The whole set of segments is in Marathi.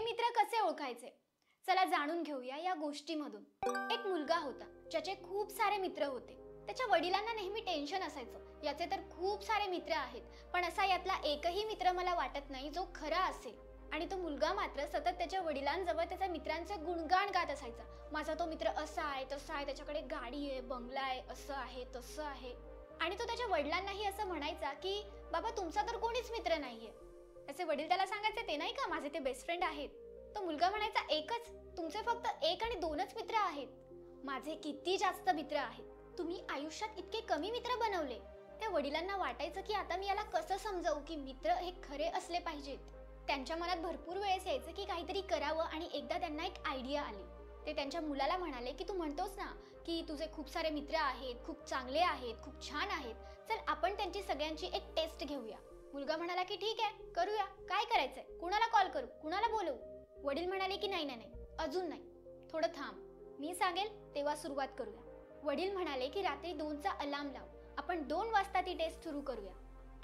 मित्र कसे ओळखायचे? चला जाणून घेऊया या गोष्टीमधून। एक मुलगा होता ज्याचे खूप सारे मित्र होते। त्याच्या वडिलांना नेहमी टेन्शन असायचं, याचे तर खूप सारे मित्र आहेत, पण असा यातला एकही मित्र मला वाटत नाही जो खरा असेल। आणि तो मुलगा मात्र सतत त्याच्या वडिलांजवळ त्याच्या मित्रांचे गुणगान गात असायचा। माझा तो मित्र असा आहे, तसा आहे, त्याच्याकडे गाडी आहे, बंगला आहे, असं आहे, तसं आहे। आणि तो त्याच्या वडिलांनाही असं म्हणायचा की बाबा तुमचा तर कोणीच मित्र नाहीये। त्याचे वडील त्याला सांगायचे ते नाही का माझे ते बेस्ट फ्रेंड आहेत। तो मुलगा म्हणायचा एकच? तुमचे फक्त एक आणि दोनच मित्र आहेत, माझे किती जास्त मित्र आहेत। तुम्ही आयुष्यात इतके कमी मित्र बनवले। त्या वडिलांना वाटायचं की आता मी याला कसं समजावू की मित्र हे खरे असले पाहिजेत। त्यांच्या मनात भरपूर वेळेस यायचं की काहीतरी करावं आणि एकदा त्यांना एक आयडिया आली। ते त्यांच्या मुलाला म्हणाले की तू म्हणतोस ना की तुझे खूप सारे मित्र आहेत, खूप चांगले आहेत, खूप छान आहेत, चल आपण त्यांची सगळ्यांची एक टेस्ट घेऊया। मुलगा म्हणाला की ठीक आहे करूया, काय करायचंय, कुणाला कॉल करू, कुणाला बोलवू? वडील म्हणाले की नाही नाही नाही, अजून नाही, थोडं थांब, मी सांगेल तेव्हा सुरुवात करूया। वडील म्हणाले की रात्री 2चा अलार्म लाव, आपण 2 वाजता ती टेस्ट सुरू करूया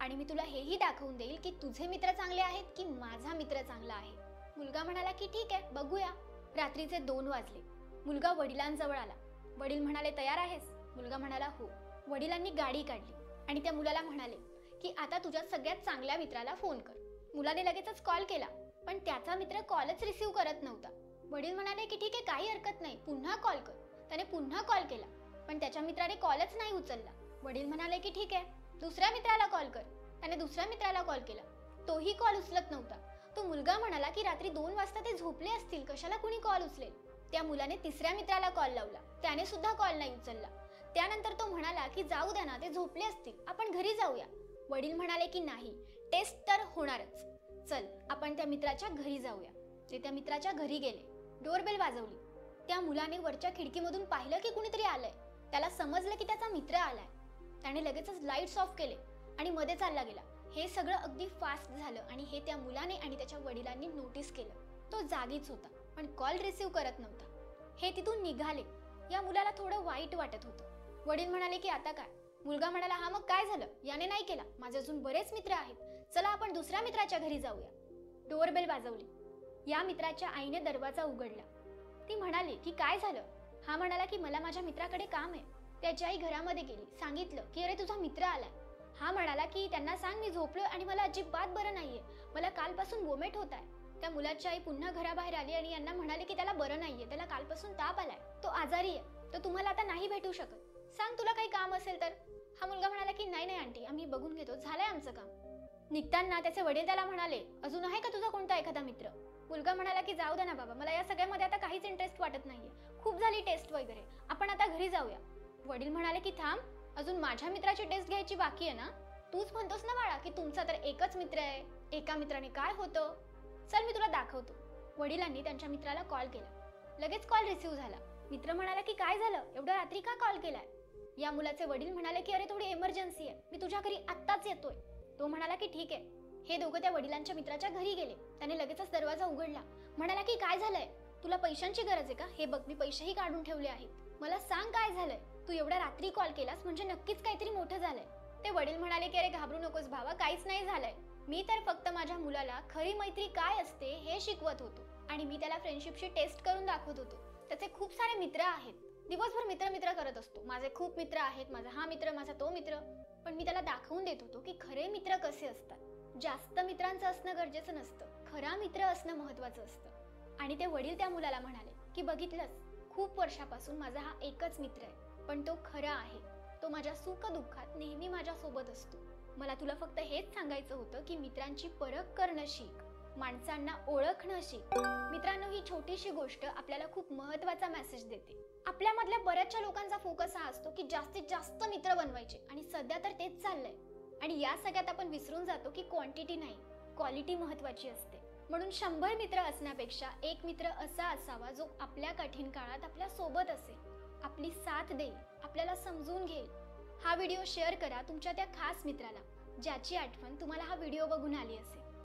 आणि मी तुला हेही दाखवून देईल की तुझे मित्र चांगले आहेत की माझा मित्र चांगला आहे। मुलगा म्हणाला की ठीक आहे बघूया। रात्रीचे 2 वाजले। मुलगा वडिलांजवळ आला। वडील म्हणाले तयार आहेस? मुलगा म्हणाला हो। वडिलांनी गाडी काढली आणि त्या मुलाला म्हणाले की आता तुझ्या सगळ्यात चांगल्या मित्राला फोन कर। मुलाने लगेचच कॉल केला, पण त्याचा मित्र कॉलच रिसीव्ह करत नव्हता। वडील म्हणाले की ठीक आहे काही हरकत नाही, पुन्हा कॉल कर। त्याने पुन्हा कॉल केला, पण त्याच्या मित्राने कॉलच नाही उचलला। वडील म्हणाले की ठीक आहे दुसऱ्या मित्राला कॉल कर। त्याने दुसऱ्या मित्राला कॉल केला, तोही कॉल उचलत नव्हता। तो मुलगा म्हणाला की रात्री 2 वाजता ते झोपले असतील, कशाला कुणी कॉल उचलेल? त्या मुलाने तिसऱ्या मित्राला कॉल लावला, त्याने सुद्धा कॉल नाही उचलला। त्यानंतर तो म्हणाला की जाऊ द्या ना, ते झोपले असतील, आपण घरी जाऊया। वडील म्हणाले की नाही, टेस्ट तर होणारच, चल आपण त्या मित्राच्या घरी जाऊया। ते त्या मित्राच्या घरी गेले। डोरबेल वाजवली। त्या मुलाने वरच्या खिडकीमधून पाहिलं की कुणीतरी आलंय। त्याला समजलं की त्याचा मित्र आलाय। त्याने लगेचच लाईट्स ऑफ केले आणि मध्ये चालला गेला। हे सगळं अगदी फास्ट झालं आणि हे त्या मुलाने आणि त्याच्या वडिलांनी नोटीस केलं। तो जागीच होता, पण कॉल रिसीव्ह करत नव्हता। हे तिथून निघाले। या मुलाला थोडं वाईट वाटत होतं। वडील म्हणाले की आता काय? मुलगा म्हणाला हा मग काय झालं, याने नाही केला, माझे अजून बरेच मित्र आहेत, चला आपण दुसऱ्या मित्राच्या घरी जाऊया। डोरबेल वाजवली। या मित्राच्या आईने दरवाजा उघडला। ती म्हणाली की काय झालं? हा म्हणाला की मला माझ्या मित्राकडे काम आहे। त्याची आई घरामध्ये गेली, सांगितलं की अरे तुझा मित्र आलाय। हा म्हणाला की त्यांना सांग मी झोपलोय आणि मला अजिबात बरं नाहीये, मला कालपासून वोमिट होत आहे। त्या मुलाची आई पुन्हा घराबाहेर आली आणि यांना म्हणाले की त्याला बरं नाहीये, त्याला कालपासून ताप आलाय, तो आजारी आहे, तो तुम्हाला आता नाही भेटू शकत, सांग तुला काही काम असेल तर। हा मुलगा म्हणाला की नाही नाही आंटी, आम्ही बघून घेतो, झालंय आमचं काम। निघताना त्याचे वडील त्याला म्हणाले अजून आहे का तुझा कोणता एखादा मित्र? मुलगा म्हणाला की जाऊ दे ना बाबा, मला या सगळ्यामध्ये आता काहीच इंटरेस्ट वाटत नाहीये, खूप झाली टेस्ट वगैरे, आपण आता घरी जाऊया। वडील म्हणाले की थांब, अजून माझ्या मित्राची टेस्ट घ्यायची बाकी आहे ना? तूच म्हणतोस ना बाळा की तुमचा तर एकच मित्र आहे, एका मित्राने काय होतं, चल मी तुला दाखवतो। वडिलांनी त्यांच्या मित्राला कॉल केला। लगेच कॉल रिसीव्ह झाला। मित्र म्हणाला की काय झालं, एवढ्या रात्री का कॉल केलाय? या मुलाचे वडील म्हणाले की अरे थोडी इमर्जन्सी आहे, मी तुझ्या घरी आत्ताच येतोय। तो म्हणाला की ठीक आहे। हे दोघं त्या वडिलांच्या मित्राच्या घरी गेले। त्याने लगेचच दरवाजा उघडला। म्हणाला की काय झालंय, तुला पैशांची गरज आहे का? हे बघ मी पैसेही काढून ठेवले आहेत, मला सांग काय झालंय, तू एवढ्या रात्री कॉल केलास म्हणजे नक्कीच काहीतरी मोठं झालंय। ते वडील म्हणाले की अरे घाबरू नकोस भावा, काहीच नाही झालंय, मी तर फक्त माझ्या मुलाला खरी मैत्री काय असते हे शिकवत होतो आणि मी त्याला फ्रेंडशिपची टेस्ट करून दाखवत होतो। त्याचे खूप सारे मित्र आहेत, दिवसभर मित्र मित्र करत असतो, माझे खूप मित्र आहेत, माझा हा मित्र, माझा तो मित्र, पण मी त्याला दाखवून देत होतो की खरे मित्र कसे असतात। जास्त मित्रांचं असणं गरजेचं नसतं, खरा मित्र असणं महत्वाचं असतं। आणि ते वडील त्या मुलाला म्हणाले की बघितलंस, खूप वर्षापासून माझा हा एकच मित्र आहे, पण तो खरा आहे, तो माझ्या सुख दुःखात नेहमी माझ्या सोबत असतो। मला तुला फक्त हेच सांगायचं होतं की मित्रांची परख करणं शिक, माणसांना ओळखणं शिक। मित्रांनो, ही छोटीशी गोष्ट आपल्याला खूप महत्त्वाचा मेसेज देते। आपल्यामधल्या बऱ्याचशा लोकांचा फोकस हा असतो की जास्तीत जास्त मित्र बनवायचे, आणि सध्या तर तेच चाललंय। आणि या सगळ्यात आपण विसरून जातो की क्वांटिटी नाही, क्वालिटी महत्त्वाची असते। म्हणून 100 मित्र असण्यापेक्षा एक मित्र असा असावा जो आपल्या कठीण काळात आपल्या सोबत असेल, आपली साथ देईल, आपल्याला समजून घेईल। हा व्हिडिओ शेअर करा तुमच्या त्या खास मित्राला ज्याची आठवण तुम्हाला हा व्हिडिओ बघून आली असेल।